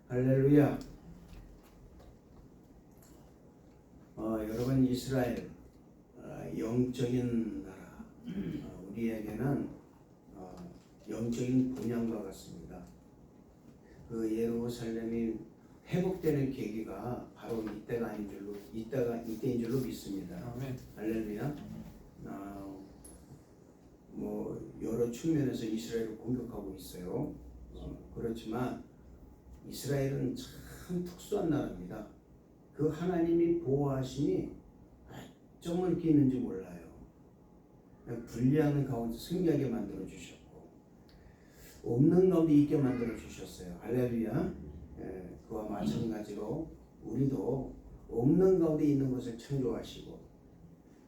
할렐루야. 여러분, 이스라엘 영적인 나라, 우리에게는 영적인 본향과 같습니다. 그 예루살렘이 회복되는 계기가 바로 이때인 줄로 믿습니다. 아멘. 할렐루야. 여러 측면에서 이스라엘을 공격하고 있어요. 그렇지만 이스라엘은 참 특수한 나라입니다. 그 하나님이 보호하심이 어쩜 이렇게 있는지 몰라요. 불리하는 가운데 승리하게 만들어 주셨고, 없는 가운데 있게 만들어 주셨어요. 할렐루야. 그와 마찬가지로 우리도 없는 가운데 있는 것을 창조하시고,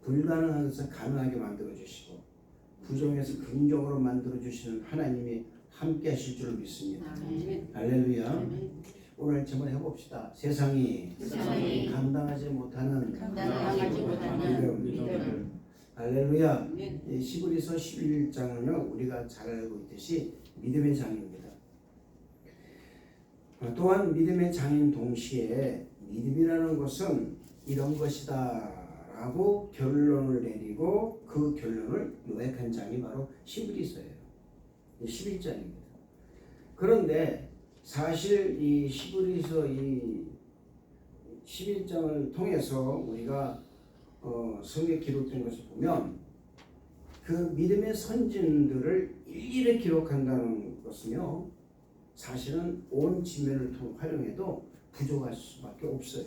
불가능한 것을 가능하게 만들어 주시고, 부정에서 긍정으로 만들어 주시는 하나님이 함께 하실 줄 믿습니다. 할렐루야. 오늘 한번 해봅시다. 세상이 감당하지 못하는 믿음. 할렐루야. 히브리서 11장은요, 우리가 잘 알고 있듯이 믿음의 장입니다. 또한 믿음의 장인 동시에 믿음이라는 것은 이런 것이다 라고 결론을 내리고, 그 결론을 요약한 장이 바로 히브리서예요. 11장입니다. 그런데 사실 이 히브리서 이 11장을 통해서 우리가 성경에 기록된 것을 보면, 그 믿음의 선진들을 일일이 기록한다는 것은요, 사실은 온 지면을 활용해도 부족할 수밖에 없어요.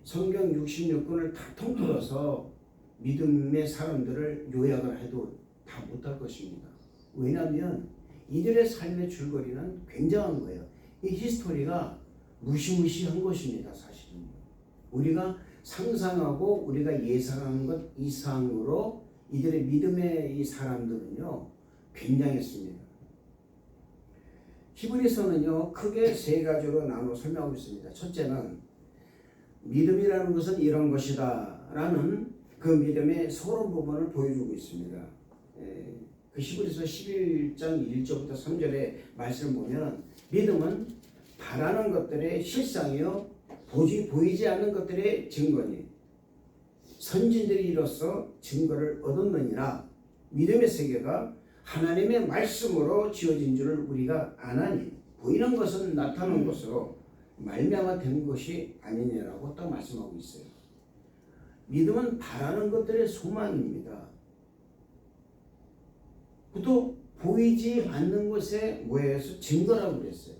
성경 66권을 다 통틀어서 믿음의 사람들을 요약을 해도 다 못할 것입니다. 왜냐하면 이들의 삶의 줄거리는 굉장한 거예요. 이 히스토리가 무시무시한 것입니다. 사실은 우리가 상상하고 우리가 예상하는 것 이상으로 이들의 믿음의 이 사람들은요, 굉장했습니다. 히브리서는요, 크게 세 가지로 나눠 설명하고 있습니다. 첫째는 믿음이라는 것은 이런 것이다 라는 그 믿음의 서론 부분을 보여주고 있습니다. 그 히브리서 11장 1절부터 3절의 말씀을 보면, 믿음은 바라는 것들의 실상이요 보이지 않는 것들의 증거니, 선진들이 이로써 증거를 얻었느니라. 믿음의 세계가 하나님의 말씀으로 지어진 줄을 우리가 아나니, 보이는 것은 나타난 것으로 말미암아 된 것이 아니냐라고 딱 말씀하고 있어요. 믿음은 바라는 것들의 소망입니다. 또 보이지 않는 것에 뭐해서 증거라고 그랬어요.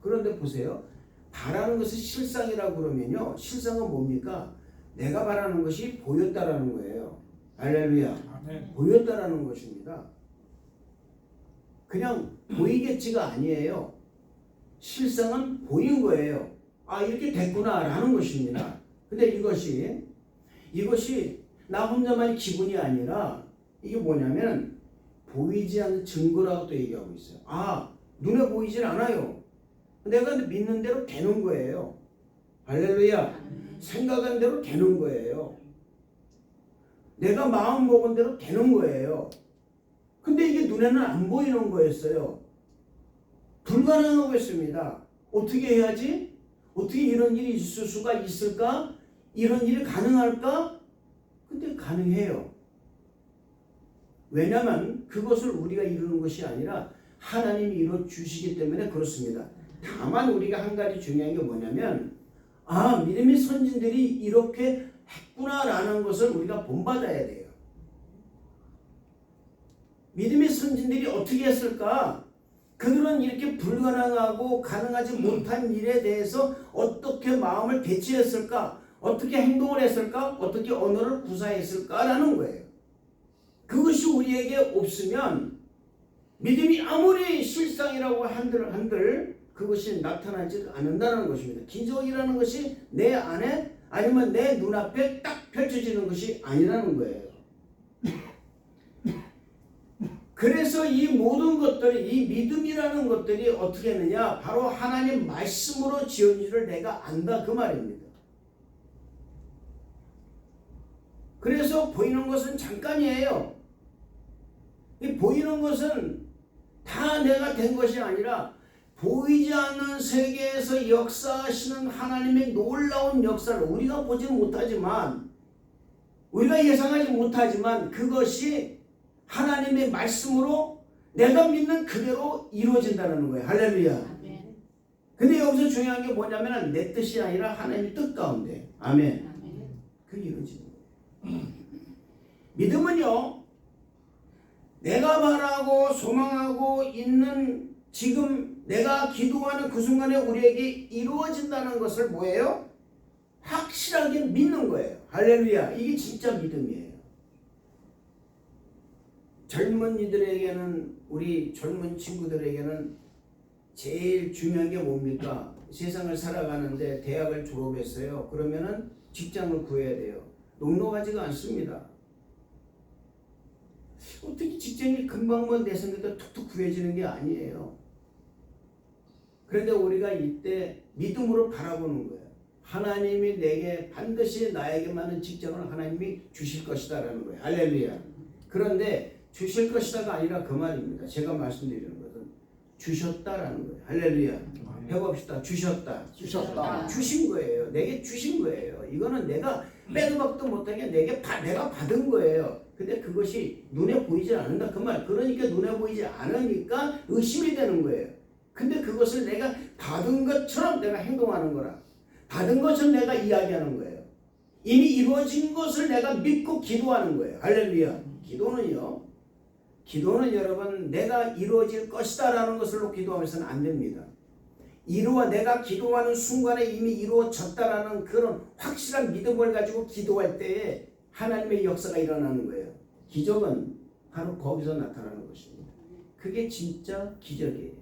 그런데 보세요. 바라는 것을 실상이라고 그러면요, 실상은 뭡니까? 내가 바라는 것이 보였다라는 거예요. 할렐루야. 아멘. 보였다라는 것입니다. 그냥 보이겠지가 아니에요. 실상은 보인 거예요. 아, 이렇게 됐구나 라는 것입니다. 근데 이것이 나 혼자만의 기분이 아니라, 이게 뭐냐면 보이지 않는 증거라고 또 얘기하고 있어요. 아, 눈에 보이질 않아요. 내가 믿는 대로 되는 거예요. 할렐루야. 생각한 대로 되는 거예요. 내가 마음 먹은 대로 되는 거예요. 근데 이게 눈에는 안 보이는 거였어요. 불가능하고 있습니다. 어떻게 해야지? 어떻게 이런 일이 있을 수가 있을까? 이런 일이 가능할까? 근데 가능해요. 왜냐하면 그것을 우리가 이루는 것이 아니라 하나님이 이루어 주시기 때문에 그렇습니다. 다만 우리가 한 가지 중요한 게 뭐냐면, 아, 믿음의 선진들이 이렇게 했구나라는 것을 우리가 본받아야 돼요. 믿음의 선진들이 어떻게 했을까? 그들은 이렇게 불가능하고 가능하지 못한 일에 대해서 어떻게 마음을 배치했을까? 어떻게 행동을 했을까? 어떻게 언어를 구사했을까라는 거예요. 그것이 우리에게 없으면 믿음이 아무리 실상이라고 한들 그것이 나타나지 않는다는 것입니다. 기적이라는 것이 내 안에 아니면 내 눈앞에 딱 펼쳐지는 것이 아니라는 거예요. 그래서 이 모든 것들이, 이 믿음이라는 것들이 어떻게 했느냐? 바로 하나님 말씀으로 지은 줄을 내가 안다, 그 말입니다. 그래서 보이는 것은 잠깐이에요. 이 보이는 것은 다 내가 된 것이 아니라 보이지 않는 세계에서 역사하시는 하나님의 놀라운 역사를 우리가 보지 못하지만, 우리가 예상하지 못하지만 그것이 하나님의 말씀으로 내가 믿는 그대로 이루어진다는 거예요. 할렐루야. 근데 여기서 중요한 게 뭐냐면 내 뜻이 아니라 하나님의 뜻 가운데. 아멘. 그게 이루어지는 거예요. 믿음은요, 내가 바라고 소망하고 있는 지금 내가 기도하는 그 순간에 우리에게 이루어진다는 것을 뭐예요? 확실하게 믿는 거예요. 할렐루야. 이게 진짜 믿음이에요. 젊은이들에게는, 우리 젊은 친구들에게는 제일 중요한 게 뭡니까? 세상을 살아가는데 대학을 졸업했어요. 그러면은 직장을 구해야 돼요. 녹록하지가 않습니다. 어떻게 직장이 금방만 내생겨도 툭툭 구해지는 게 아니에요. 그런데 우리가 이때 믿음으로 바라보는 거예요. 하나님이 내게 반드시 나에게 맞는 직장을 하나님이 주실 것이다라는 거예요. 할렐루야. 그런데 주실 것이다가 아니라 그 말입니다. 제가 말씀드리는 것은 주셨다라는 거예요. 할렐루야. 해봅시다. 주셨다. 주신 거예요. 내게 주신 거예요. 이거는 내가 빼도 박도 못하게 내가 받은 거예요. 근데 그것이 눈에 보이지 않는다 그 말. 그러니까 눈에 보이지 않으니까 의심이 되는 거예요. 근데 그것을 내가 받은 것처럼 내가 행동하는 거라. 받은 것처럼 내가 이야기하는 거예요. 이미 이루어진 것을 내가 믿고 기도하는 거예요. 할렐루야. 기도는 여러분 내가 이루어질 것이다 라는 것으로 기도하면서는 안 됩니다. 내가 기도하는 순간에 이미 이루어졌다라는 그런 확실한 믿음을 가지고 기도할 때에 하나님의 역사가 일어나는 거예요. 기적은 바로 거기서 나타나는 것입니다. 그게 진짜 기적이에요.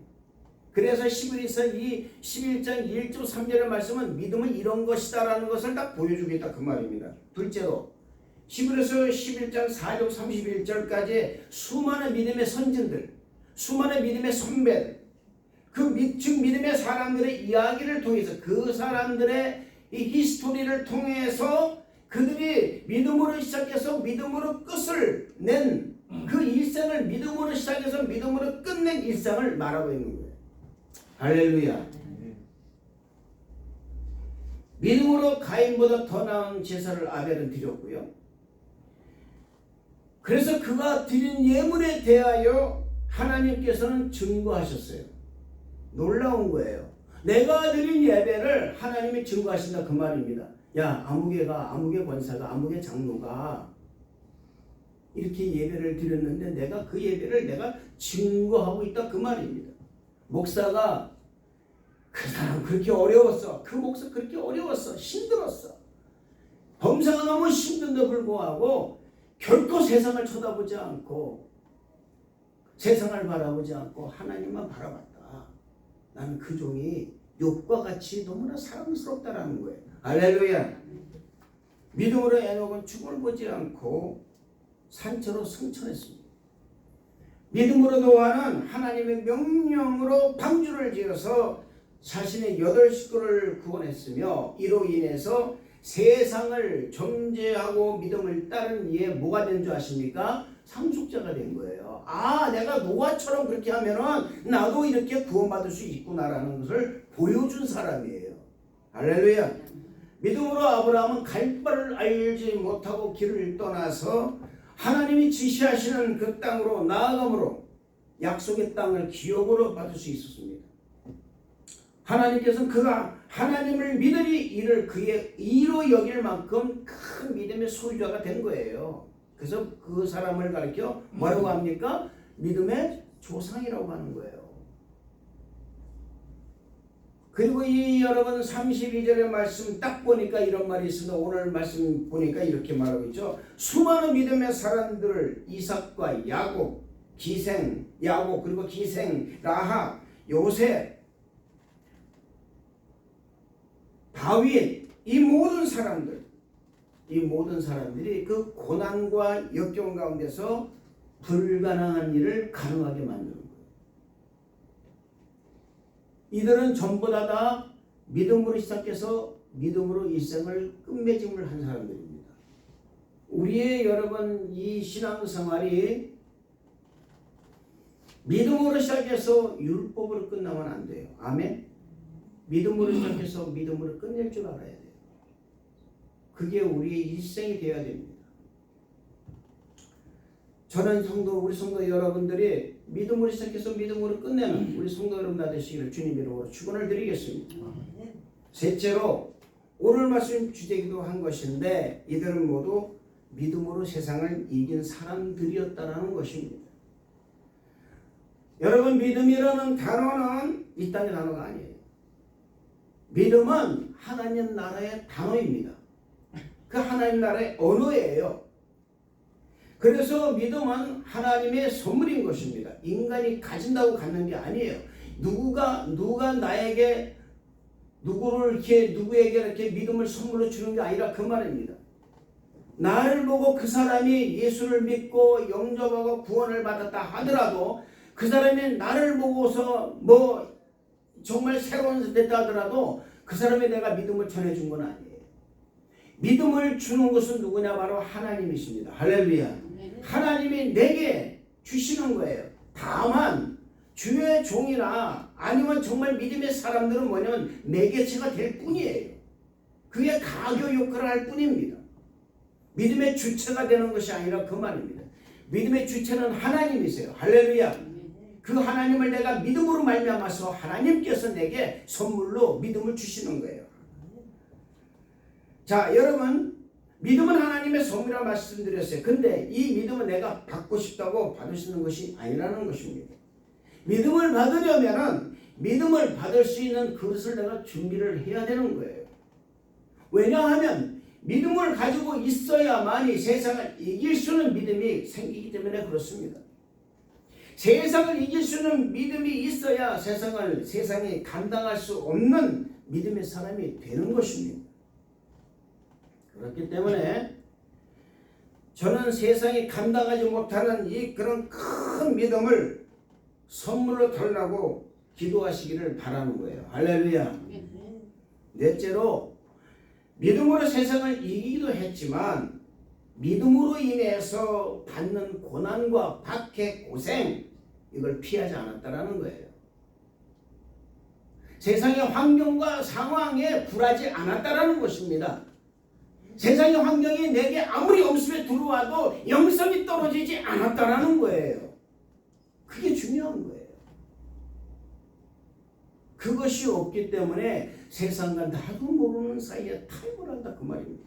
그래서 히브리서 11장 1절 3절의 말씀은 믿음은 이런 것이다 라는 것을 딱 보여주겠다 그 말입니다. 둘째로 히브리서 11장 4절 31절까지 수많은 믿음의 선진들, 수많은 믿음의 선배들, 즉 믿음의 사람들의 이야기를 통해서 그 사람들의 이 히스토리를 통해서 그들이 믿음으로 시작해서 믿음으로 끝을 낸 그 일생을 믿음으로 시작해서 믿음으로 끝낸 일상을 말하고 있는 거예요. 할렐루야. 믿음으로 가인보다 더 나은 제사를 아벨은 드렸고요. 그래서 그가 드린 예물에 대하여 하나님께서는 증거하셨어요. 놀라운 거예요. 내가 드린 예배를 하나님이 증거하신다 그 말입니다. 야, 아무개 권사가, 아무개 장로가 이렇게 예배를 드렸는데 내가 그 예배를 내가 증거하고 있다 그 말입니다. 목사가 그 사람 그렇게 어려웠어. 그 목사 그렇게 어려웠어. 힘들었어. 범사가 너무 힘든데 불구하고 결코 세상을 쳐다보지 않고 세상을 바라보지 않고 하나님만 바라봤다. 나는 그 종이 욥과 같이 너무나 사랑스럽다라는 거예요. 할렐루야. 믿음으로 에녹은 죽음을 보지 않고 산처로 승천했습니다. 믿음으로 노아는 하나님의 명령으로 방주를 지어서 자신의 8식구를 구원했으며 이로 인해서 세상을 정죄하고 믿음을 따른 이에 뭐가 된 줄 아십니까? 상속자가 된 거예요. 아, 내가 노아처럼 그렇게 하면은 나도 이렇게 구원받을 수 있구나라는 것을 보여준 사람이에요. 할렐루야. 믿음으로 아브라함은 갈 바를 알지 못하고 길을 떠나서 하나님이 지시하시는 그 땅으로 나아감으로 약속의 땅을 기업으로 받을 수 있었습니다. 하나님께서는 그가 하나님을 믿으리 이를 그의 의로 여길 만큼 큰 믿음의 소유자가 된 거예요. 그래서 그 사람을 가리켜 뭐라고 합니까? 믿음의 조상이라고 하는 거예요. 그리고 이 여러분 32절의 말씀 딱 보니까 이런 말이 있습니다. 오늘 말씀 보니까 이렇게 말하고 있죠. 수많은 믿음의 사람들을 이삭과 야곱 그리고 기생, 라합, 요셉, 다윗 이 모든 사람들이 그 고난과 역경 가운데서 불가능한 일을 가능하게 만드는 거예요. 이들은 전부 다 믿음으로 시작해서 믿음으로 일생을 끝맺음을 한 사람들입니다. 우리의 여러분 이 신앙생활이 믿음으로 시작해서 율법으로 끝나면 안 돼요. 아멘. 믿음으로 시작해서 믿음으로 끝낼 줄 알아야 돼요. 그게 우리의 일생이 되어야 됩니다. 저는 우리 성도 여러분들이 믿음으로 시작해서 믿음으로 끝내는 우리 성도 여러분 되시기를 주님 이름으로 축원을 드리겠습니다. 셋째로 오늘 말씀 주제기도 한 것인데 이들은 모두 믿음으로 세상을 이긴 사람들이었다라는 것입니다. 여러분, 믿음이라는 단어는 이 땅의 단어가 아니에요. 믿음은 하나님 나라의 단어입니다. 그 하나님 나라의 언어예요. 그래서 믿음은 하나님의 선물인 것입니다. 인간이 가진다고 갖는 게 아니에요. 누가 나에게 누구에게 이렇게 믿음을 선물로 주는 게 아니라 그 말입니다. 나를 보고 그 사람이 예수를 믿고 영접하고 구원을 받았다 하더라도 그 사람이 나를 보고서 정말 새로운 데 됐다 하더라도 그 사람이 내가 믿음을 전해준 건 아니에요. 믿음을 주는 것은 누구냐? 바로 하나님이십니다. 할렐루야. 하나님이 내게 주시는 거예요. 다만 주의 종이나 아니면 정말 믿음의 사람들은 뭐냐면 매개체가 될 뿐이에요. 그게 가교 역할을 할 뿐입니다. 믿음의 주체가 되는 것이 아니라 그 말입니다. 믿음의 주체는 하나님이세요. 할렐루야. 그 하나님을 내가 믿음으로 말미암아서 하나님께서 내게 선물로 믿음을 주시는 거예요. 자, 여러분, 믿음은 하나님의 선물이라고 말씀드렸어요. 근데 이 믿음은 내가 받고 싶다고 받을 수 있는 것이 아니라는 것입니다. 믿음을 받으려면은 믿음을 받을 수 있는 그릇을 내가 준비를 해야 되는 거예요. 왜냐하면 믿음을 가지고 있어야만이 세상을 이길 수 있는 믿음이 생기기 때문에 그렇습니다. 세상을 이길 수 있는 믿음이 있어야 세상이 감당할 수 없는 믿음의 사람이 되는 것입니다. 그렇기 때문에 저는 세상이 감당하지 못하는 그런 큰 믿음을 선물로 달라고 기도하시기를 바라는 거예요. 할렐루야. 넷째로 믿음으로 세상을 이기기도 했지만 믿음으로 인해서 받는 고난과 박해, 고생 이걸 피하지 않았다라는 거예요. 세상의 환경과 상황에 굴하지 않았다라는 것입니다. 세상의 환경이 내게 아무리 엄습에 들어와도 영성이 떨어지지 않았다라는 거예요. 그게 중요한 거예요. 그것이 없기 때문에 세상과 나도 모르는 사이에 타협을 한다 그 말입니다.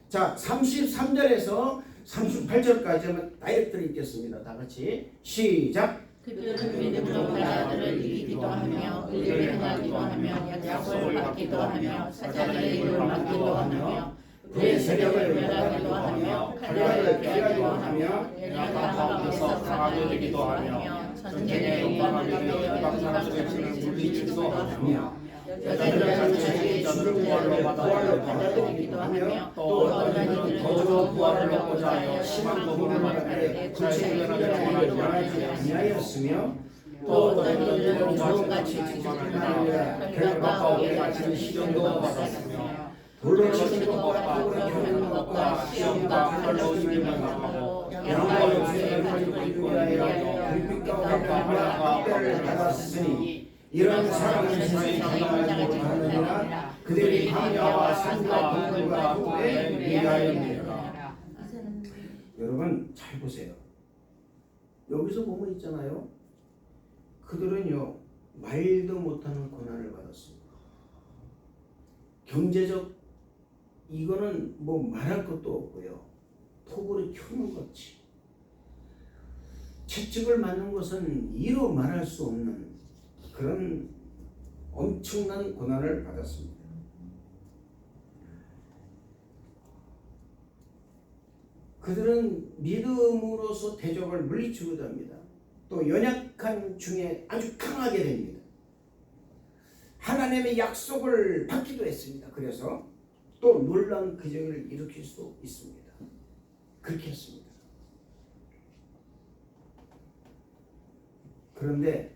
자, 33절에서 38절까지 한번 다이렉트로 읽겠습니다. 다 같이 시작. 그들은 믿음으로 바다들을 이기기도 하며 의를 행하기도 하며 약속을 받기도 하며 사자들의 입을 막기도 하며 그의 세력을 멸하기도 하며 칼날을 피하기도 하며 연약한 가운데서 강하게 되기도 하며 전쟁에 용감하게 되어 이방 사람들의 진을 물리치기도 하며 여자들은 자기의 주를 부활로 받아들이기도 하며 또 어떤 이들은 더 좋은 부활을 얻고자 하여 심한 고문을 받는데 구체적으로 원하지 아니하였으며 또 어떤 이들은 조롱같이 지지하며 결박과 오래 갇히는 시련도 받았으며 돌로 치는 것과 돌로 펴는 것과 시험과 칼로 죽임을 당하고 양과 요새를 가지고 있고 위하여 불빛과 화가 학대를 받았으니 이런 사람은 세상에 감당하지 못하느니라. 그들이 광야와 산과 동굴과 후에 위하였느니라. 여러분 잘 보세요. 여기서 보면 있잖아요. 그들은요 말도 못하는 고난을 받았습니다. 경제적 이거는 말할 것도 없고요. 톡으로 켜는 거지. 채찍을 맞는 것은 이로 말할 수 없는 그런 엄청난 고난을 받았습니다. 그들은 믿음으로서 대적을 물리치고자 합니다. 또 연약한 중에 아주 강하게 됩니다. 하나님의 약속을 받기도 했습니다. 그래서 또 놀라운 기적을 일으킬 수도 있습니다. 그렇게 했습니다. 그런데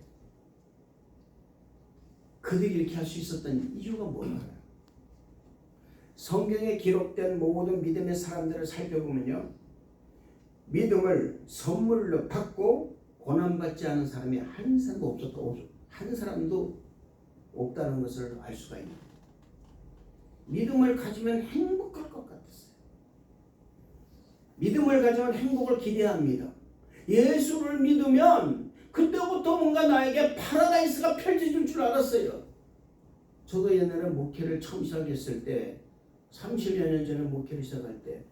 그들이 이렇게 할 수 있었던 이유가 뭘까요? 성경에 기록된 모든 믿음의 사람들을 살펴보면요. 믿음을 선물로 받고 고난받지 않은 사람이 한 사람도 없다는 것을 알 수가 있는 거예요. 믿음을 가지면 행복할 것 같았어요. 믿음을 가지면 행복을 기대합니다. 예수를 믿으면 그때부터 뭔가 나에게 파라다이스가 펼쳐질 줄 알았어요. 저도 옛날에 목회를 처음 시작했을 때 30여 년 전에 목회를 시작할 때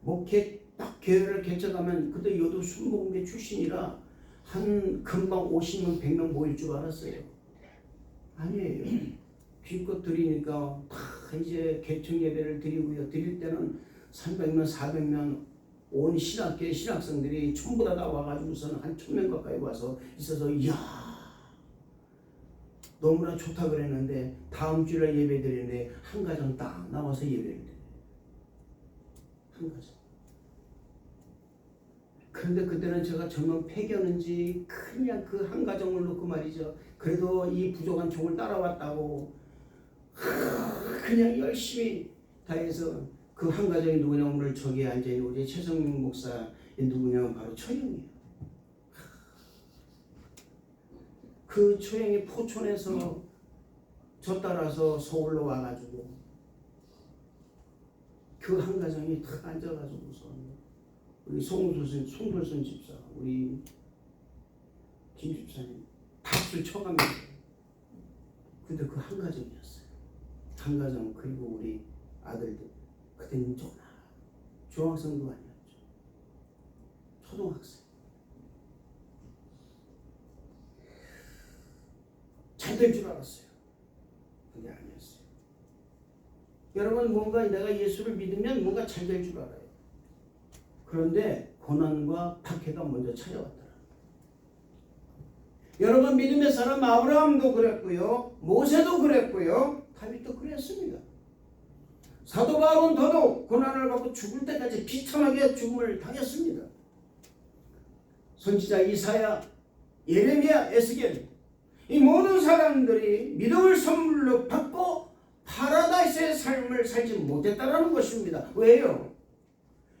목회 딱 교회를 개척하면 그때 여도 순복음회 출신이라 한 금방 50명 100명 모일 줄 알았어요. 아니에요. 귀껏 드리니까 다 이제 개척 예배를 드리고요. 드릴 때는 300명 400명 온 신학계 신학생들이 전부 다 나와가지고서는 한 1000명 가까이 와서 있어서 이야 너무나 좋다 그랬는데 다음 주일에 예배 드리는데 한 가정 딱 나와서 예배를 드려요. 한 가정. 그런데 그때는 제가 정말 패겼는지 그냥 그 한 가정을 놓고 말이죠. 그래도 이 부족한 종을 따라왔다고 그냥 열심히 다해서 그 한 가정이 누구냐 오늘 저기 앉아있는 우리 최성용 목사 누구냐면 바로 처형이에요. 그 처형이 포천에서 저 따라서 서울로 와가지고 그 한 가정이 탁 앉아가지고서 우리 송돌선 집사 우리 김 집사님 박수 쳐갑니다. 근데 그 한 가정이었어요. 한 가정 그리고 우리 아들들 그때는 중학생도 아니었죠. 초등학생. 잘 될 줄 알았어요. 근데 아니었어요. 여러분 뭔가 내가 예수를 믿으면 뭔가 잘 될 줄 알아요. 그런데 고난과 박해가 먼저 찾아왔더라. 여러분 믿음의 사람 아브라함도 그랬고요. 모세도 그랬고요. 다윗도 그랬습니다. 사도 바울은 더더욱 고난을 받고 죽을 때까지 비참하게 죽음을 당했습니다. 선지자 이사야, 예레미야, 에스겔 이 모든 사람들이 믿음을 선물로 받고 파라다이스의 삶을 살지 못했다는 것입니다. 왜요?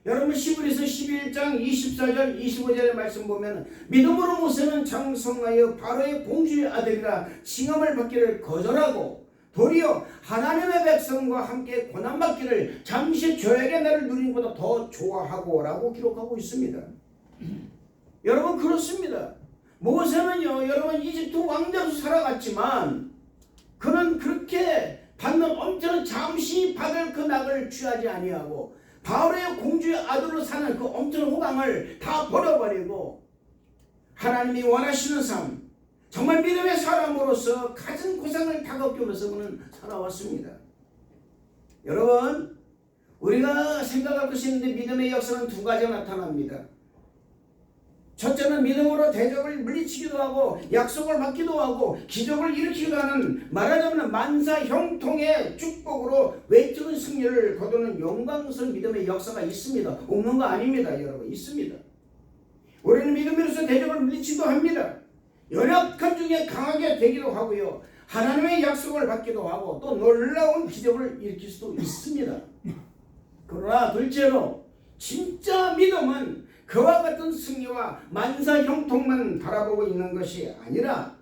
여러분 히브리서 11장 24절 25절의 말씀 보면 믿음으로 모세는 장성하여 바로의 공주의 아들이라 칭함을 받기를 거절하고 도리어 하나님의 백성과 함께 고난받기를 잠시 죄악의 날을 누리는 것보다 더 좋아하고 라고 기록하고 있습니다. 여러분 그렇습니다. 모세는요 여러분 이집트 왕자로 살아갔지만 그는 그렇게 받는 엄청난 잠시 받을 그 낙을 취하지 아니하고 바울의 공주의 아들로 사는 그 엄청난 호강을 다 버려버리고 하나님이 원하시는 삶 정말 믿음의 사람으로서 가진 고생을 다 겪으면서 그는 살아왔습니다. 여러분 우리가 생각할 것이 있는데 믿음의 역사는 두 가지가 나타납니다. 첫째는 믿음으로 대적을 물리치기도 하고 약속을 받기도 하고 기적을 일으키기도 하는 말하자면 만사형통의 축복으로 외적인 승리를 거두는 영광스러운 믿음의 역사가 있습니다. 없는 거 아닙니다. 여러분 있습니다. 우리는 믿음으로서 대적을 물리치기도 합니다. 연약한 중에 강하게 되기도 하고요. 하나님의 약속을 받기도 하고 또 놀라운 기적을 일으킬 수도 있습니다. 그러나 둘째로 진짜 믿음은 그와 같은 승리와 만사형통만 바라보고 있는 것이 아니라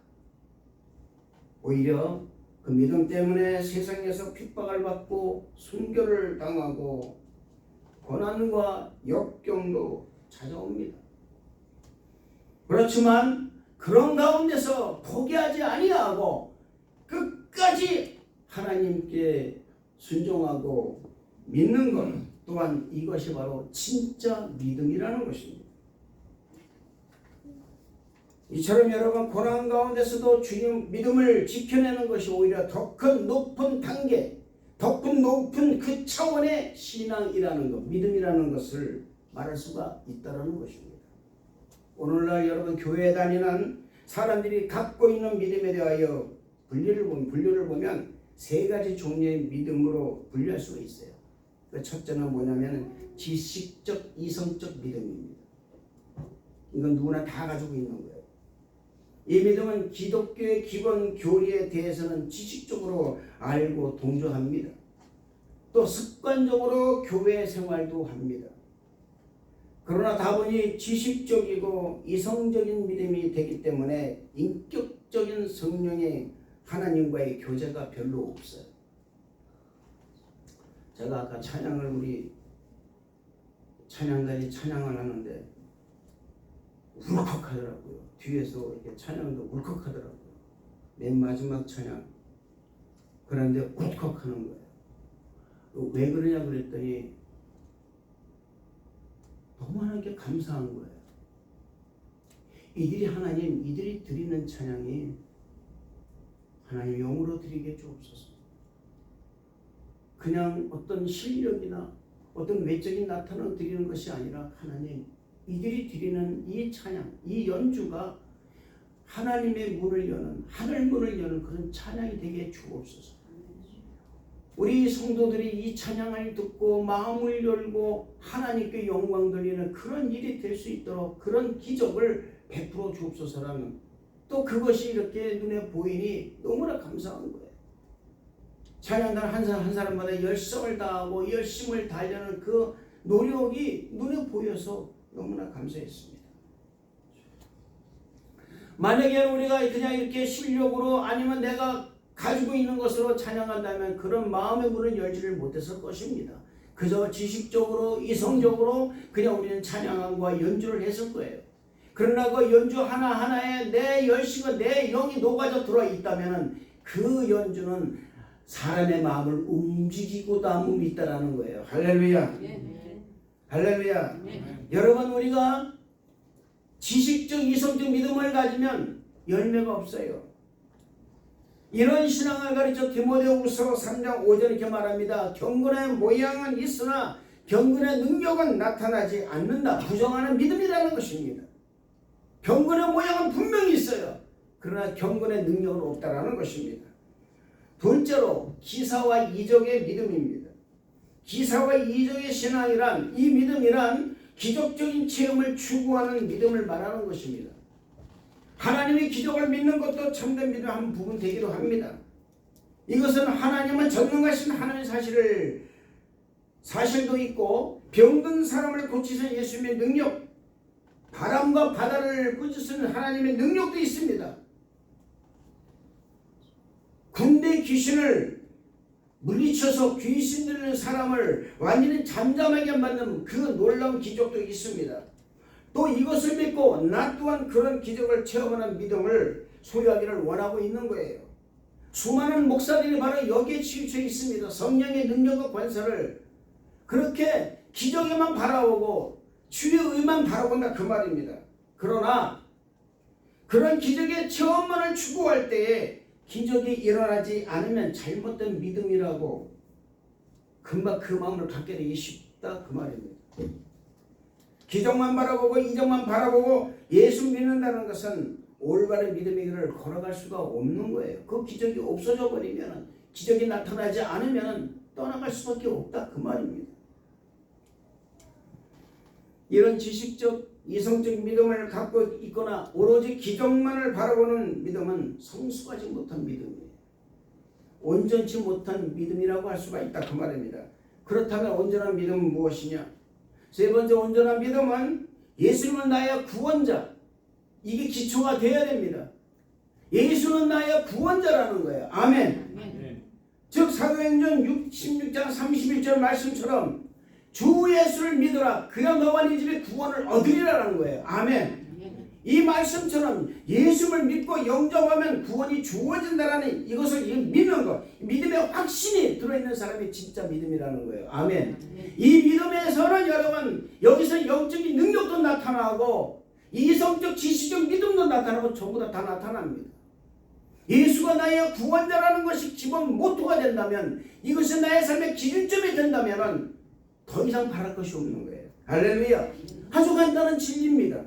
오히려 그 믿음 때문에 세상에서 핍박을 받고 순교를 당하고 고난과 역경도 찾아옵니다. 그렇지만 그런 가운데서 포기하지 아니하고 끝까지 하나님께 순종하고 믿는 것 또한 이것이 바로 진짜 믿음이라는 것입니다. 이처럼 여러분 고난 가운데서도 주님 믿음을 지켜내는 것이 오히려 더 큰 높은 단계, 더 큰 높은 그 차원의 신앙이라는 것, 믿음이라는 것을 말할 수가 있다는 것입니다. 오늘날 여러분 교회에 다니는 사람들이 갖고 있는 믿음에 대하여 분류를 보면 세 가지 종류의 믿음으로 분류할 수가 있어요. 그 첫째는 뭐냐면 지식적 이성적 믿음입니다. 이건 누구나 다 가지고 있는 거예요. 이 믿음은 기독교의 기본 교리에 대해서는 지식적으로 알고 동조합니다. 또 습관적으로 교회 생활도 합니다. 그러나 다분히 지식적이고 이성적인 믿음이 되기 때문에 인격적인 성령의 하나님과의 교제가 별로 없어요. 제가 아까 찬양을 우리 찬양단이 찬양을 하는데 울컥하더라고요. 뒤에서 이렇게 찬양도 울컥하더라고요. 맨 마지막 찬양. 그런데 울컥하는 거예요. 왜 그러냐 그랬더니 너무 하나님께 감사한 거예요. 이들이 하나님, 이들이 드리는 찬양이 하나님 영으로 드리게 주옵소서. 그냥 어떤 실력이나 어떤 외적인 나타나로 드리는 것이 아니라 하나님, 이들이 드리는 이 찬양, 이 연주가 하나님의 문을 여는, 하늘 문을 여는 그런 찬양이 되게 주옵소서. 우리 성도들이 이 찬양을 듣고 마음을 열고 하나님께 영광 돌리는 그런 일이 될 수 있도록 그런 기적을 베풀어 주옵소서라는, 또 그것이 이렇게 눈에 보이니 너무나 감사한 거예요. 찬양단 한 사람마다 열성을 다하고 열심을 다하려는 그 노력이 눈에 보여서 너무나 감사했습니다. 만약에 우리가 그냥 이렇게 실력으로 아니면 내가 가지고 있는 것으로 찬양한다면 그런 마음의 문을 열지를 못했을 것입니다. 그저 지식적으로 이성적으로 그냥 우리는 찬양과 연주를 했을 거예요. 그러나 그 연주 하나하나에 내 열심과 내 영이 녹아져 들어 있다면 그 연주는 사람의 마음을 움직이고 남음이 있다라는 거예요. 할렐루야. 할렐루야. 여러분, 우리가 지식적 이성적 믿음을 가지면 열매가 없어요. 이런 신앙을 가르쳐 디모데후서 3장 5절 이렇게 말합니다. 경건의 모양은 있으나 경건의 능력은 나타나지 않는다. 부정하는 믿음이라는 것입니다. 경건의 모양은 분명히 있어요. 그러나 경건의 능력은 없다라는 것입니다. 둘째로 기사와 이적의 믿음입니다. 기사와 이적의 신앙이란, 이 믿음이란 기적적인 체험을 추구하는 믿음을 말하는 것입니다. 하나님의 기적을 믿는 것도 참된 믿음의 한 부분 되기도 합니다. 이것은 하나님은 전능하신 하나님의 사실도 있고, 병든 사람을 고치신 예수님의 능력, 바람과 바다를 꾸짖으신 하나님의 능력도 있습니다. 군대 귀신을 물리쳐서 귀신 들리는 사람을 완전히 잠잠하게 만든 그 놀라운 기적도 있습니다. 또 이것을 믿고 나 또한 그런 기적을 체험하는 믿음을 소유하기를 원하고 있는 거예요. 수많은 목사들이 바로 여기에 치우쳐 있습니다. 성령의 능력과 권세를 그렇게 기적에만 바라보고 주의 의만 바라본다 그 말입니다. 그러나 그런 기적의 체험만을 추구할 때에 기적이 일어나지 않으면 잘못된 믿음이라고 금방 그 마음을 갖게 되기 쉽다 그 말입니다. 기적만 바라보고 이적만 바라보고 예수 믿는다는 것은 올바른 믿음의 길을 걸어갈 수가 없는 거예요. 그 기적이 없어져 버리면, 기적이 나타나지 않으면 떠나갈 수밖에 없다 그 말입니다. 이런 지식적 이성적 믿음을 갖고 있거나 오로지 기적만을 바라보는 믿음은 성숙하지 못한 믿음이에요. 온전치 못한 믿음이라고 할 수가 있다 그 말입니다. 그렇다면 온전한 믿음은 무엇이냐? 세 번째 온전한 믿음은 예수님은 나의 구원자, 이게 기초가 되어야 됩니다. 예수는 나의 구원자라는 거예요. 아멘. 즉 사도행전 16장 31절 말씀처럼 주 예수를 믿으라 그야 너와 네 집에 구원을 얻으리라는 거예요. 아멘. 이 말씀처럼 예수를 믿고 영접하면 구원이 주어진다라는 이것을 믿는 것, 믿음의 확신이 들어있는 사람이 진짜 믿음이라는 거예요. 아멘. 이 믿음에서는 여러분 여기서 영적인 능력도 나타나고 이성적 지식적 믿음도 나타나고 전부 다 나타납니다. 예수가 나의 구원자라는 것이 기본 모토가 된다면, 이것이 나의 삶의 기준점이 된다면 더 이상 바랄 것이 없는 거예요. 할렐루야. 아주 간단한 진리입니다.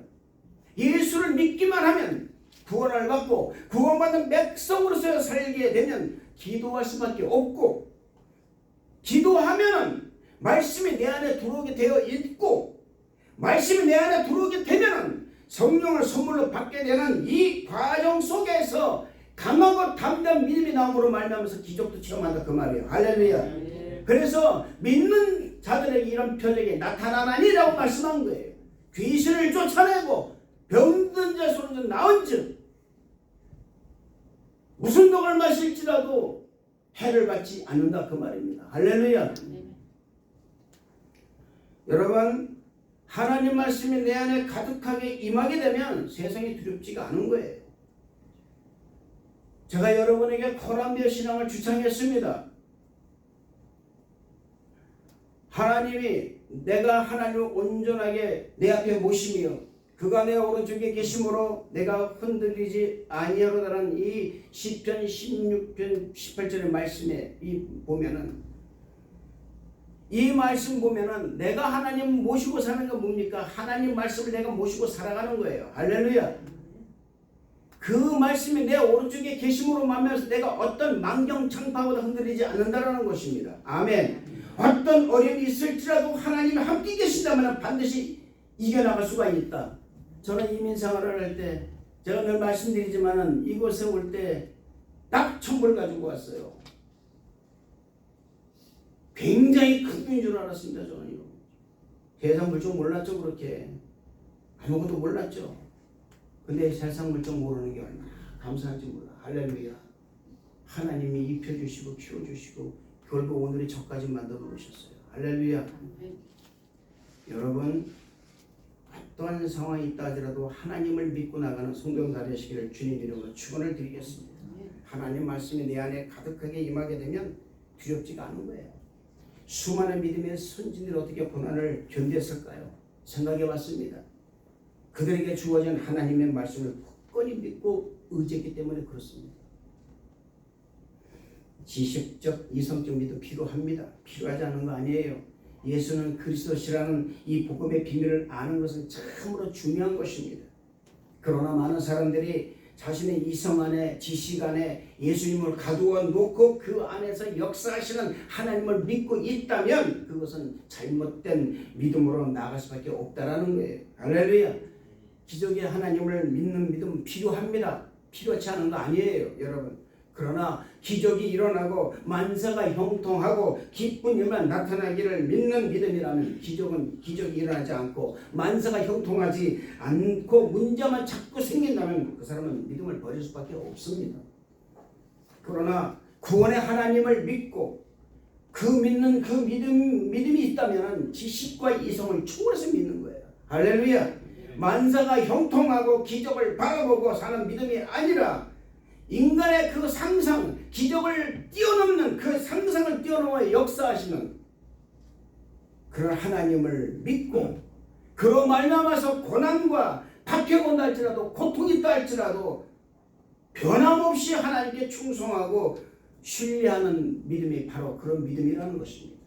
예수를 믿기만 하면 구원을 받고 구원받은 백성으로서 살게 되면 기도할 수밖에 없고, 기도하면은 말씀이 내 안에 들어오게 되어 있고, 말씀이 내 안에 들어오게 되면은 성령을 선물로 받게 되는 이 과정 속에서 강하고 담대한 믿음이 나옴으로 말미암아서 기적도 체험한다 그 말이에요. 할렐루야. 그래서 믿는 자들에게 이런 표적이 나타나나니라고 말씀한 거예요. 귀신을 쫓아내고 병든 자 손에서 나은즉 무슨 독을 마실지라도 해를 받지 않는다 그 말입니다. 할렐루야. 여러분, 하나님 말씀이 내 안에 가득하게 임하게 되면 세상이 두렵지가 않은 거예요. 제가 여러분에게 코란비어 신앙을 주창했습니다. 하나님이 내가 하나님을 온전하게 내 앞에 모시며 그가 내 오른쪽에 계심으로 내가 흔들리지 아니하로다라는 이 시편 16편 18절의 말씀에 보면은 이 말씀 보면은 내가 하나님 모시고 사는 건 뭡니까? 하나님 말씀을 내가 모시고 살아가는 거예요. 할렐루야. 그 말씀이 내 오른쪽에 계심으로 말미암아서 내가 어떤 만경창파보다 흔들리지 않는다라는 것입니다. 아멘. 어떤 어려움이 있을지라도 하나님이 함께 계신다면 반드시 이겨나갈 수가 있다. 저는 이민생활을 할 때 제가 늘 말씀드리지만은 이곳에 올 때 딱 1,000불 가지고 왔어요. 굉장히 큰 돈인 줄 알았습니다. 저는요. 세상 물정 몰랐죠. 그렇게 아무것도 몰랐죠. 근데 세상 물정 모르는 게 얼마나 감사한지 몰라. 할렐루야. 하나님이 입혀주시고 키워주시고 결국 오늘의 저까지 만들어 놓으셨어요. 할렐루야. 여러분, 어떠한 상황이 있다 하더라도 하나님을 믿고 나가는 성경자 되시기를 주님 이름으로 축원을 드리겠습니다. 하나님 말씀이 내 안에 가득하게 임하게 되면 두렵지가 않은 거예요. 수많은 믿음의 선진들이 어떻게 고난을 견뎠을까요? 생각해 봤습니다. 그들에게 주어진 하나님의 말씀을 굳건히 믿고 의지했기 때문에 그렇습니다. 지식적, 이성적 믿음 필요합니다. 필요하지 않은 거 아니에요. 예수는 그리스도시라는 이 복음의 비밀을 아는 것은 참으로 중요한 것입니다. 그러나 많은 사람들이 자신의 이성 안에 지식 안에 예수님을 가두어 놓고 그 안에서 역사하시는 하나님을 믿고 있다면 그것은 잘못된 믿음으로 나아갈 수밖에 없다라는 거예요. 할렐루야. 기적의 하나님을 믿는 믿음 필요합니다. 필요치 않은 거 아니에요, 여러분. 그러나 기적이 일어나고 만사가 형통하고 기쁜 일만 나타나기를 믿는 믿음이라면 기적이 일어나지 않고 만사가 형통하지 않고 문제만 자꾸 생긴다면 그 사람은 믿음을 버릴 수밖에 없습니다. 그러나 구원의 하나님을 믿고 믿는 그 믿음이 있다면 지식과 이성을 초월해서 믿는 거예요. 할렐루야. 만사가 형통하고 기적을 바라보고 사는 믿음이 아니라 인간의 그 상상, 기적을 뛰어넘는 그 상상을 뛰어넘어 역사하시는 그런 하나님을 믿고 그로 말미암아서 고난과 박해가 온다 할지라도 고통이 있다 할지라도 변함없이 하나님께 충성하고 신뢰하는 믿음이 바로 그런 믿음이라는 것입니다.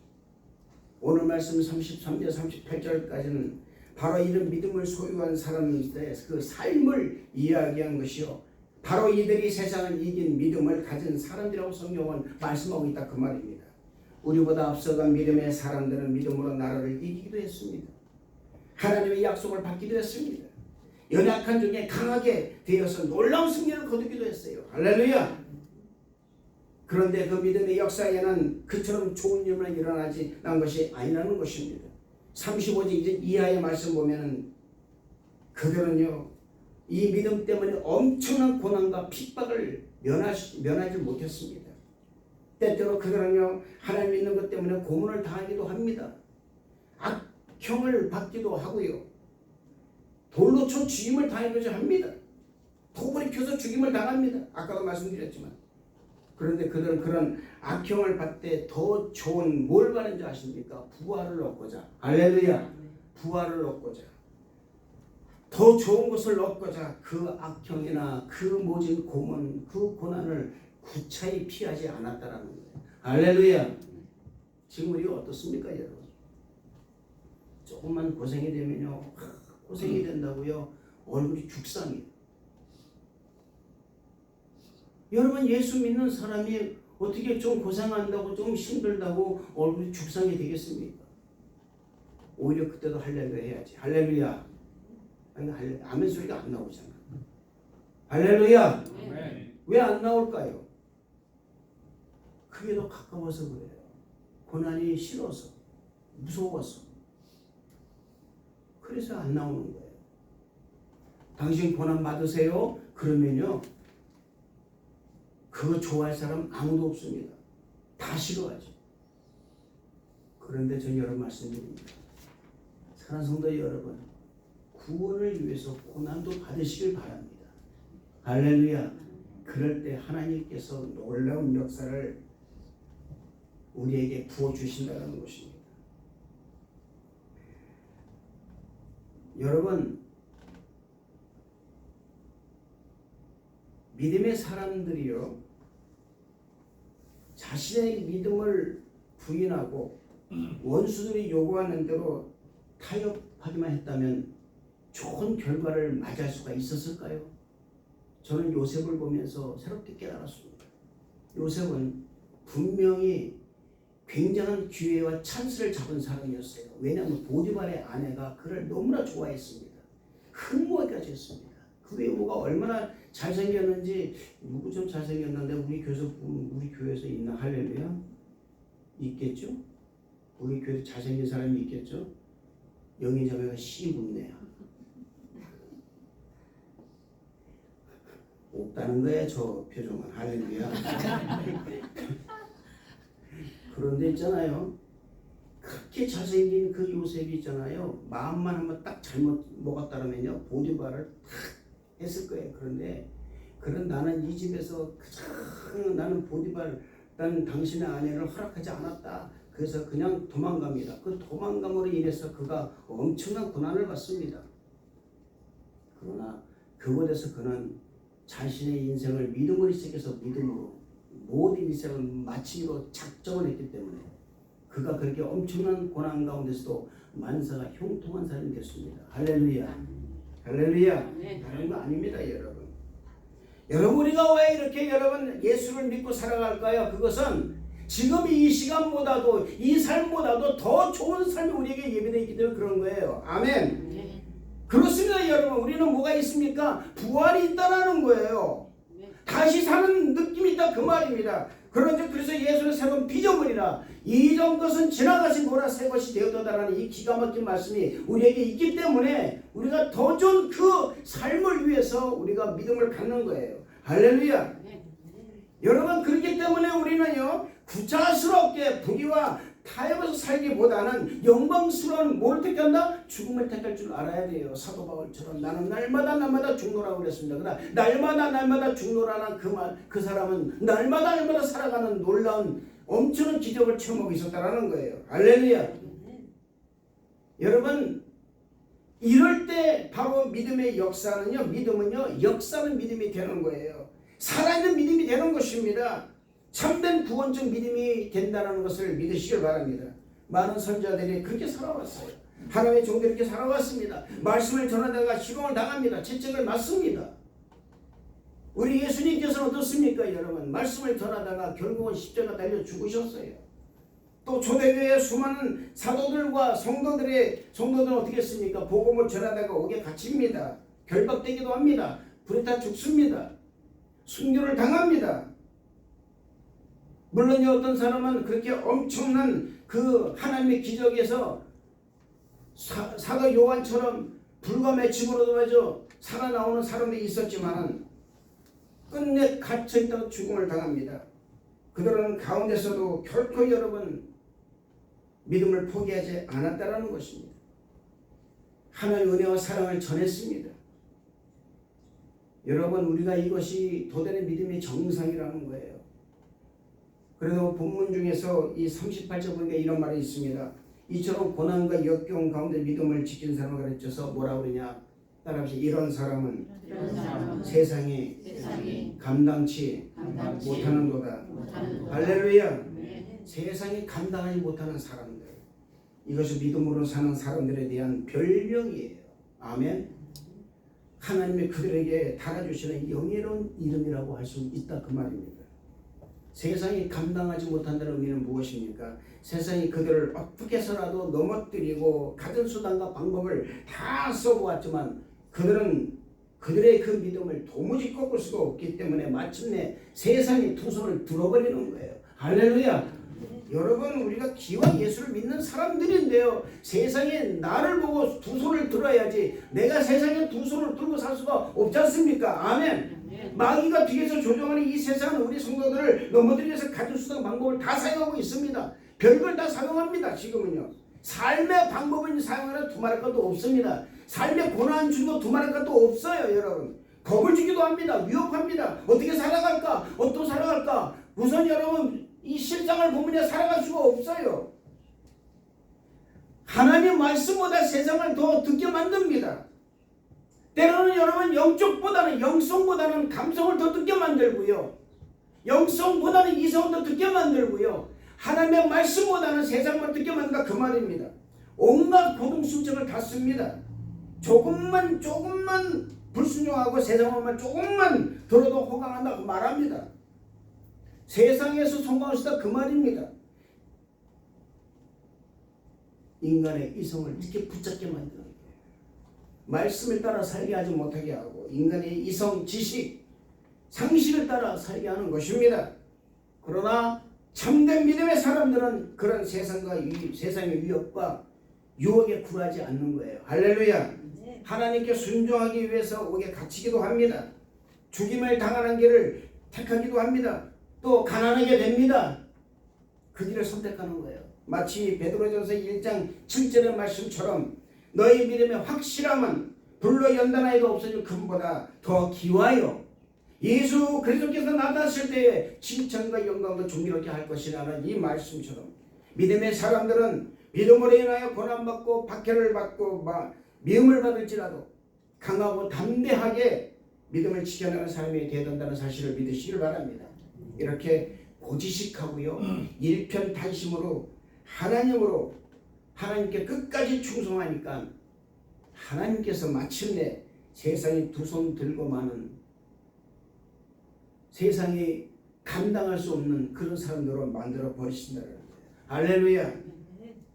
오늘 말씀 33절 38절까지는 바로 이런 믿음을 소유한 사람들의 그 삶을 이야기한 것이요. 바로 이들이 세상을 이긴 믿음을 가진 사람들이라고 성경은 말씀하고 있다 그 말입니다. 우리보다 앞서간 믿음의 사람들은 믿음으로 나라를 이기기도 했습니다. 하나님의 약속을 받기도 했습니다. 연약한 중에 강하게 되어서 놀라운 승리를 거두기도 했어요. 할렐루야. 그런데 그 믿음의 역사에는 그처럼 좋은 일만 일어나지 않은 것이 아니라는 것입니다. 35절 이하의 말씀 보면 그들은요 이 믿음 때문에 엄청난 고난과 핍박을 면하지 못했습니다. 때때로 그들은요 하나님 믿는 것 때문에 고문을 당하기도 합니다. 악형을 받기도 하고요. 돌로 쳐 죽임을 당하기도 합니다. 토벌이 켜서 죽임을 당합니다. 아까도 말씀드렸지만 그런데 그들은 그런 악형을 받되 더 좋은 뭘 받는 줄 아십니까? 부활을 얻고자. 할렐루야. 부활을 얻고자. 더 좋은 것을 얻고자 그 악형이나 그 모진 고문, 그 고난을 구차히 피하지 않았다라는 거예요. 할렐루야. 지금 우리가 어떻습니까, 여러분? 조금만 고생이 되면요, 고생이 된다고요, 얼굴이 죽상이에요. 여러분, 예수 믿는 사람이 어떻게 좀 고생한다고, 좀 힘들다고 얼굴이 죽상이 되겠습니까? 오히려 그때도 할렐루야 해야지. 할렐루야. 아니, 아멘 소리가 안 나오잖아. 할렐루야. 왜 안 나올까요? 그게 더 가까워서 그래요. 고난이 싫어서, 무서워서. 그래서 안 나오는 거예요. 당신 고난 받으세요? 그러면요, 그거 좋아할 사람 아무도 없습니다. 다 싫어하죠. 그런데 전 여러분 말씀드립니다. 사랑하는 성도 여러분, 구원을 위해서 고난도 받으시길 바랍니다. 할렐루야. 그럴 때 하나님께서 놀라운 역사를 우리에게 부어주신다는 것입니다. 여러분, 믿음의 사람들이요, 자신의 믿음을 부인하고 원수들이 요구하는 대로 타협하기만 했다면 좋은 결과를 맞이할 수가 있었을까요? 저는 요셉을 보면서 새롭게 깨달았습니다. 요셉은 분명히 굉장한 기회와 찬스를 잡은 사람이었어요. 왜냐하면 보디발의 아내가 그를 너무나 좋아했습니다. 흠모까지 했습니다. 그 외모가 얼마나 잘생겼는지, 누구 좀 잘생겼는데 우리 교회에서 있나? 할렐루야? 있겠죠? 우리 교회에 잘생긴 사람이 있겠죠? 영희 자매가 묻네요. 없다는 거예요, 저 표정은. 할렐루야. 그런데 있잖아요, 그렇게 잘생긴 그 요셉이 있잖아요, 마음만 한번 딱 잘못 먹었다면요, 보디발을 탁 했을 거예요. 그런데 그런 나는 이 집에서 가장 나는 보디발, 나는 당신의 아내를 허락하지 않았다. 그래서 그냥 도망갑니다. 그 도망감으로 인해서 그가 엄청난 고난을 받습니다. 그러나 그곳에서 그는 자신의 인생을 믿음으로 시작해서 믿음으로 모든 인생을 마치기로 작정을 했기 때문에 그가 그렇게 엄청난 고난 가운데서도 만사가 형통한 사람이 됐습니다. 할렐루야. 할렐루야. 다른 거 아닙니다, 여러분. 여러분, 우리가 왜 이렇게 여러분 예수를 믿고 살아갈까요? 그것은 지금 이 시간보다도 이 삶보다도 더 좋은 삶이 우리에게 예비되어 있기 때문에 그런 거예요. 아멘. 그렇습니다, 여러분. 우리는 뭐가 있습니까? 부활이 있다라는 거예요. 다시 사는 느낌이 있다, 그 말입니다. 그래서 예수는 새로운 피조물이라 이전 것은 지나가신 보라 새 것이 되었다라는 이 기가 막힌 말씀이 우리에게 있기 때문에 우리가 더 좋은 그 삶을 위해서 우리가 믿음을 갖는 거예요. 할렐루야. 여러분, 그렇기 때문에 우리는요, 구차스럽게 불의와 타협해서 살기보다는 영광스러운 뭘 택한다? 죽음을 택할 줄 알아야 돼요. 사도 바울처럼 나는 날마다 죽노라고 그랬습니다. 그러나 날마다 죽노라는 그 사람은 날마다 살아가는 놀라운 엄청난 기적을 체험하고 있었다는 거예요. 할렐루야. 여러분, 이럴 때 바로 믿음의 역사는요, 믿음은요, 역사는 믿음이 되는 거예요. 살아있는 믿음이 되는 것입니다. 참된 구원적 믿음이 된다는 것을 믿으시길 바랍니다. 많은 선자들이 그렇게 살아왔어요. 하나님의 종들이 이렇게 살아왔습니다. 말씀을 전하다가 희롱을 당합니다. 채찍을 맞습니다. 우리 예수님께서는 어떻습니까, 여러분? 말씀을 전하다가 결국은 십자가 달려 죽으셨어요. 또 초대교회의 수많은 사도들과 성도들은 어떻게 했습니까? 복음을 전하다가 옥에 갇힙니다. 결박되기도 합니다. 불에 타 죽습니다. 순교를 당합니다. 물론 어떤 사람은 그렇게 엄청난 그 하나님의 기적에서 사도 요한처럼 불과 맺힘으로도 말이죠, 살아나오는 사람들이 있었지만 끝내 갇혀있다가 죽음을 당합니다. 그들은 가운데서도 결코 여러분 믿음을 포기하지 않았다라는 것입니다. 하나님의 은혜와 사랑을 전했습니다. 여러분, 우리가 이것이 도전의 믿음의 정상이라는 거예요. 그래서 본문 중에서 이 38절 보니까 이런 말이 있습니다. 이처럼 고난과 역경 가운데 믿음을 지킨 사람을 가르쳐서 뭐라 그러냐? 따라합시다. 이런 사람은 세상에 감당치 못하는도다. 할렐루야. 세상에 감당하지 못하는 사람들, 이것이 믿음으로 사는 사람들에 대한 별명이에요. 아멘. 하나님이 그들에게 달아주시는 영예로운 이름이라고 할 수 있다, 그 말입니다. 세상이 감당하지 못한다는 의미는 무엇입니까? 세상이 그들을 어떻게 해서라도 넘어뜨리고 가진 수단과 방법을 다 써보았지만 그들은 그들의 그 믿음을 도무지 꺾을 수가 없기 때문에 마침내 세상이 두 손을 들어버리는 거예요. 할렐루야. 여러분 우리가 기와 예수를 믿는 사람들인데요. 세상에 나를 보고 두 손을 들어야지 내가 세상에 두 손을 들고 살 수가 없지 않습니까? 아멘. 마귀가 뒤에서 조종하는 이 세상은 우리 성도들을 넘어뜨리기 위해서 가진 수단 방법을 다 사용하고 있습니다. 별걸 다 사용합니다. 지금은요. 삶의 방법은 사용하는 두말할 것도 없습니다. 삶의 고난 주고 두말할 것도 없어요. 여러분 겁을 주기도 합니다. 위협합니다. 어떻게 살아갈까? 어떻게 살아갈까? 우선 여러분 이 실상을 보면 살아갈 수가 없어요. 하나님 말씀보다 세상을 더 듣게 만듭니다. 때로는 여러분 영적보다는 영성보다는 감성을 더 듣게 만들고요. 영성보다는 이성을 더 듣게 만들고요. 하나님의 말씀보다는 세상만 듣게 만든다 그 말입니다. 온갖 고동심정을 다 씁니다. 조금만 불순종하고 세상만 조금만 들어도 호강한다고 말합니다. 세상에서 성공할 수 있다 그 말입니다. 인간의 이성을 이렇게 붙잡게 만드는 거예요. 말씀을 따라 살게 하지 못하게 하고 인간의 이성, 지식, 상식을 따라 살게 하는 것입니다. 그러나 참된 믿음의 사람들은 그런 세상의 위협과 유혹에 굴하지 않는 거예요. 할렐루야. 하나님께 순종하기 위해서 옥에 갇히기도 합니다. 죽임을 당하는 길을 택하기도 합니다. 또 가난하게 됩니다. 그 길을 선택하는 거예요. 마치 베드로전서 1장 7절의 말씀처럼 너희 믿음의 확실함은 불로 연단하여도 없어질 금보다 더 기와요. 예수 그리스도께서 나타나실 때에 칭찬과 영광도 존귀롭게 할 것이라는 이 말씀처럼 믿음의 사람들은 믿음으로 인하여 고난받고 박해를 받고 미움을 받을지라도 강하고 담대하게 믿음을 지켜내는 삶이 되어야 된다는 사실을 믿으시길 바랍니다. 이렇게 고지식하고요 일편단심으로 하나님께 끝까지 충성하니까 하나님께서 마침내 세상에 두 손 들고 많은 세상이 감당할 수 없는 그런 사람들로 만들어 버리신다는 거예요. 할렐루야.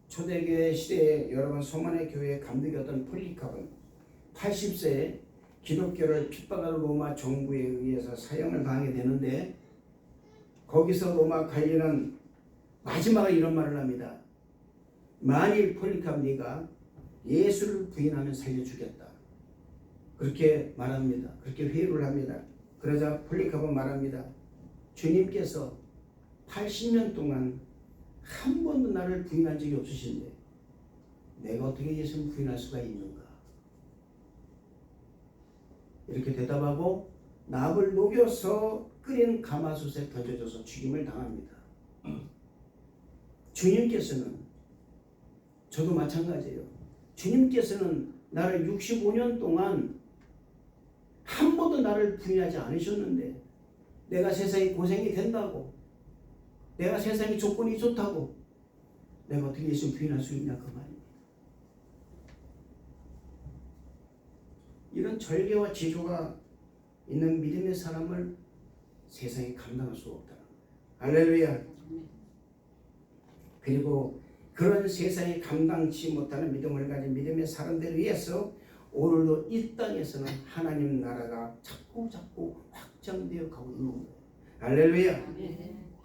초대교회 시대에 여러분 소만의 교회의 감독이었던 폴리카본 80세에 기독교를 핍박하는 로마 정부에 의해서 사형을 당하게 되는데 거기서 로마 관리는 마지막에 이런 말을 합니다. 만일 폴리카본 네가 예수를 부인하면 살려주겠다. 그렇게 말합니다. 그렇게 회유를 합니다. 그러자 폴리카본 말합니다. 주님께서 80년 동안 한 번도 나를 부인한 적이 없으신데 내가 어떻게 예수를 부인할 수가 있는가? 이렇게 대답하고 납을 녹여서 끓인 가마솥에 던져져서 죽임을 당합니다. 주님께서는 저도 마찬가지예요. 주님께서는 나를 65년 동안 한 번도 나를 부인하지 않으셨는데 내가 세상에 고생이 된다고 내가 세상에 조건이 좋다고 내가 어떻게 예수를 부인할 수 있냐 그 말입니다. 이런 절개와 지조가 있는 믿음의 사람을 세상에 감당할 수 없다는 거예요. 할렐루야. 그리고 그런 세상에 감당치 못하는 믿음을 가진 믿음의 사람들을 위해서 오늘도 이 땅에서는 하나님 나라가 자꾸 확장되어 가고 있는 거예요. 할렐루야.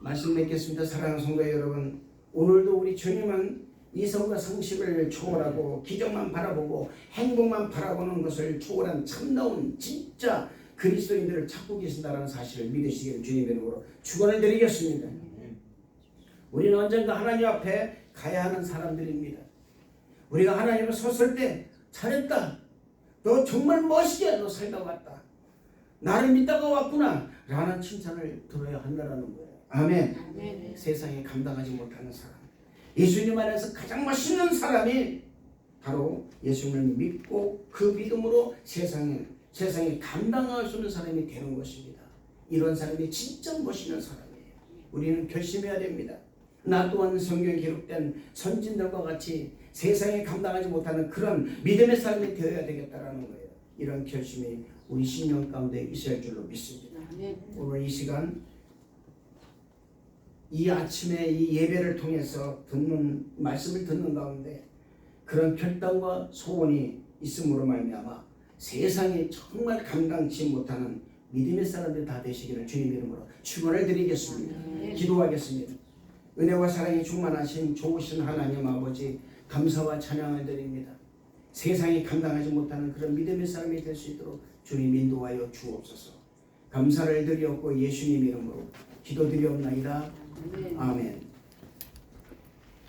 말씀 맺겠습니다. 사랑하는 성도 여러분, 오늘도 우리 주님은 이성과 상식을 초월하고 기적만 바라보고 행복만 바라보는 것을 초월한 참다운 진짜 그리스도인들을 찾고 계신다는 사실을 믿으시기를 주님의 이름으로 축원을 드리겠습니다. 우리는 언젠가 하나님 앞에 가야 하는 사람들입니다. 우리가 하나님 앞에 섰을 때 잘했다. 너 정말 멋있게 너 살다 왔다. 나를 믿다가 왔구나. 라는 칭찬을 들어야 한다는 거예요. 아멘. 아멘. 세상에 감당하지 못하는 사람. 예수님 안에서 가장 멋있는 사람이 바로 예수님을 믿고 그 믿음으로 세상에 감당할 수 있는 사람이 되는 것입니다. 이런 사람이 진짜 멋있는 사람이에요. 우리는 결심해야 됩니다. 나 또한 성경에 기록된 선진들과 같이 세상에 감당하지 못하는 그런 믿음의 사람이 되어야 되겠다라는 거예요. 이런 결심이 우리 신령 가운데 있어야 할 줄로 믿습니다. 오늘 이 시간 이 아침에 이 예배를 통해서 말씀을 듣는 가운데 그런 결단과 소원이 있음으로 말미암아 세상에 정말 감당치 못하는 믿음의 사람들 다 되시기를 주님 이름으로 축원을 드리겠습니다. 기도하겠습니다. 은혜와 사랑이 충만하신 좋으신 하나님 아버지 감사와 찬양을 드립니다. 세상이 감당하지 못하는 그런 믿음의 사람이 될 수 있도록 주님 인도하여 주옵소서. 감사를 드리옵고 예수님 이름으로 기도드리옵나이다. 아멘.